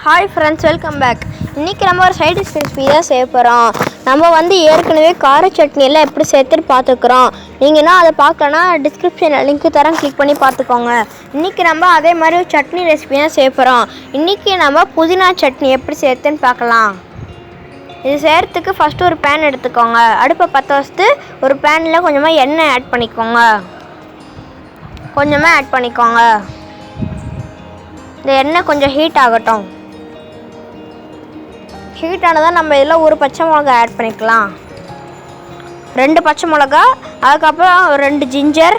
Hi friends, welcome back. இன்றைக்கி நம்ம ஒரு சைட் டிஷ் ரெசிபி தான் செய்ய போகிறோம். நம்ம ஏற்கனவே கார சட்னி எல்லாம் எப்படி சேர்த்துட்டு பார்த்துக்குறோம். நீங்கன்னா அதை பார்க்கலன்னா டிஸ்கிரிப்ஷனில் லிங்க் தரேன், கிளிக் பண்ணி பார்த்துக்கோங்க. இன்றைக்கி நம்ம அதே மாதிரி ஒரு சட்னி ரெசிபி தான் செய்ய போகிறோம். இன்றைக்கி நம்ம புதினா சட்னி எப்படி சேர்த்துன்னு பார்க்கலாம். இது செய்கிறதுக்கு ஃபஸ்ட்டு ஒரு பேன் எடுத்துக்கோங்க. அடுப்பை பற்ற வச்சுட்டு ஒரு பேனில் கொஞ்சமாக எண்ணெய் ஆட் பண்ணிக்கோங்க. இந்த எண்ணெய் கொஞ்சம் ஹீட் ஆகட்டும். ஹீட் ஆனதான் நம்ம இதில் ஒரு பச்சை மிளகா ஆட் பண்ணிக்கலாம். 2 பச்சை மிளகா, அதுக்கப்புறம் 2 ஜிஞ்சர்,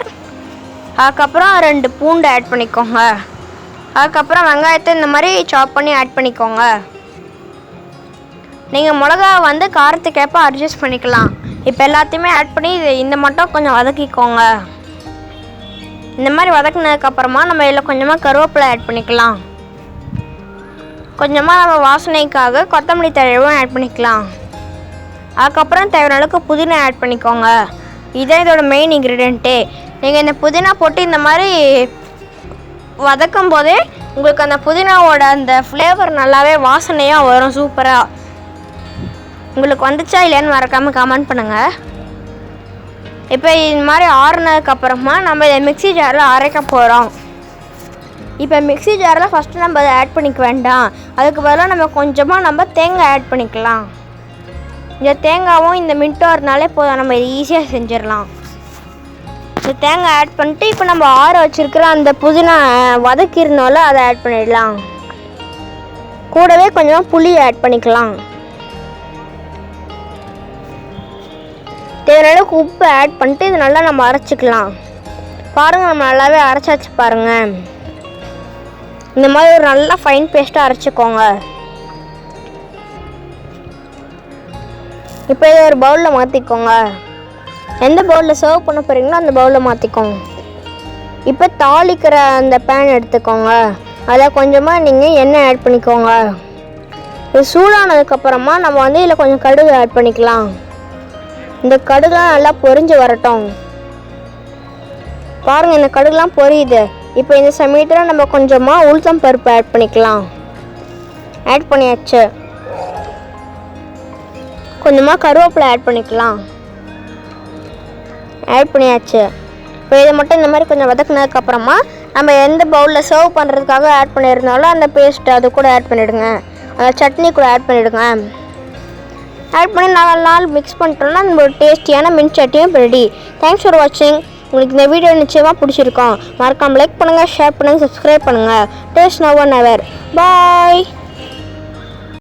அதுக்கப்புறம் 2 பூண்டு ஆட் பண்ணிக்கோங்க. அதுக்கப்புறம் வெங்காயத்தை இந்த மாதிரி சாப் பண்ணி ஆட் பண்ணிக்கோங்க. நீங்கள் மிளகா காரத்துக்கேற்ப அட்ஜஸ்ட் பண்ணிக்கலாம். இப்போ எல்லாத்தையுமே ஆட் பண்ணி இந்த மட்டும் கொஞ்சம் வதக்கிக்கோங்க. இந்த மாதிரி வதக்கினதுக்கப்புறமா நம்ம இதில் கொஞ்சமாக கருவேப்பிலை ஆட் பண்ணிக்கலாம். கொஞ்சமாக நம்ம வாசனைக்காக கொத்தமல்லி தழையும் ஆட் பண்ணிக்கலாம். அதுக்கப்புறம் தேவையான அளவுக்கு புதினா ஆட் பண்ணிக்கோங்க. இதுதான் இதோட மெயின் இன்க்ரீடியண்ட்டு. நீங்கள் இந்த புதினா போட்டு இந்த மாதிரி வதக்கும் போதே உங்களுக்கு அந்த புதினாவோட அந்த ஃப்ளேவர் நல்லாவே வாசனையாக வரும். சூப்பராக உங்களுக்கு வந்துச்சா இல்லையான்னு மறக்காமல் கமெண்ட் பண்ணுங்கள். இப்போ இது மாதிரி ஆறுனதுக்கப்புறமா நம்ம இதை மிக்ஸி ஜாரில் அரைக்க போகிறோம். இப்போ மிக்ஸி ஜாரில் ஃபஸ்ட்டு நம்ம அதை ஆட் பண்ணிக்க வேண்டாம். அதுக்கு பதிலாக நம்ம கொஞ்சமாக தேங்காய் ஆட் பண்ணிக்கலாம். இந்த தேங்காயும் இந்த மின்ட்டும் இருந்தாலே போதும், நம்ம இது ஈஸியாக செஞ்சிடலாம். இந்த தேங்காய் ஆட் பண்ணிட்டு இப்போ நம்ம ஆற வச்சுருக்கிற அந்த புதினா வதக்கிருந்தோம்ல அதை ஆட் பண்ணிடலாம். கூடவே கொஞ்சமாக புளி ஆட் பண்ணிக்கலாம். தேவையான அளவுக்கு உப்பு ஆட் பண்ணிட்டு இது நல்லா நம்ம அரைச்சிக்கலாம். பாருங்கள், நம்ம நல்லாவே அரைச்சாச்சு பாருங்கள். இந்த மாதிரி ஒரு நல்லா ஃபைன் பேஸ்ட்டாக அரைச்சிக்கோங்க. இப்போ இதை ஒரு பவுலில் மாற்றிக்கோங்க. எந்த பவுலில் சர்வ் பண்ண போகிறீங்களோ அந்த பவுலில் மாற்றிக்கோங்க. இப்போ தாளிக்கிற அந்த பேன் எடுத்துக்கோங்க. அதில் கொஞ்சமாக நீங்கள் எண்ணெய் ஆட் பண்ணிக்கோங்க. இது சூடானதுக்கப்புறமா நம்ம இதில் கொஞ்சம் கடுகு ஆட் பண்ணிக்கலாம். இந்த கடுகுலாம் நல்லா பொரிஞ்சு வரட்டும். பாருங்கள், இந்த கடுகுலாம் பொரியுது. இப்போ இந்த சமயத்தில் நம்ம கொஞ்சமாக உளுத்தம் பருப்பு ஆட் பண்ணிக்கலாம். ஆட் பண்ணியாச்சு. கொஞ்சமாக கருவேப்பிலை ஆட் பண்ணிக்கலாம். ஆட் பண்ணியாச்சு. இப்போ இதை மட்டும் இந்த மாதிரி கொஞ்சம் வதக்குனதுக்கப்புறமா நம்ம எந்த பவுலில் சர்வ் பண்ணுறதுக்காக ஆட் பண்ணியிருந்தாலும் அந்த பேஸ்ட்டு அது கூட ஆட் பண்ணிவிடுங்க. அந்த சட்னி கூட ஆட் பண்ணிவிடுங்க. ஆட் பண்ணி 4 நாள் மிக்ஸ் பண்ணிட்டோம்னா நம்ம ஒரு டேஸ்டியான மின் சட்னியும் ரெடி. தேங்க்ஸ் ஃபார் வாட்சிங். உங்களுக்கு இந்த வீடியோ நிச்சயமாக பிடிச்சிருக்கோம். மறக்காமல் லைக் பண்ணுங்கள், ஷேர் பண்ணுங்கள், சப்ஸ்கிரைப் பண்ணுங்கள். Taste now and ever. Bye.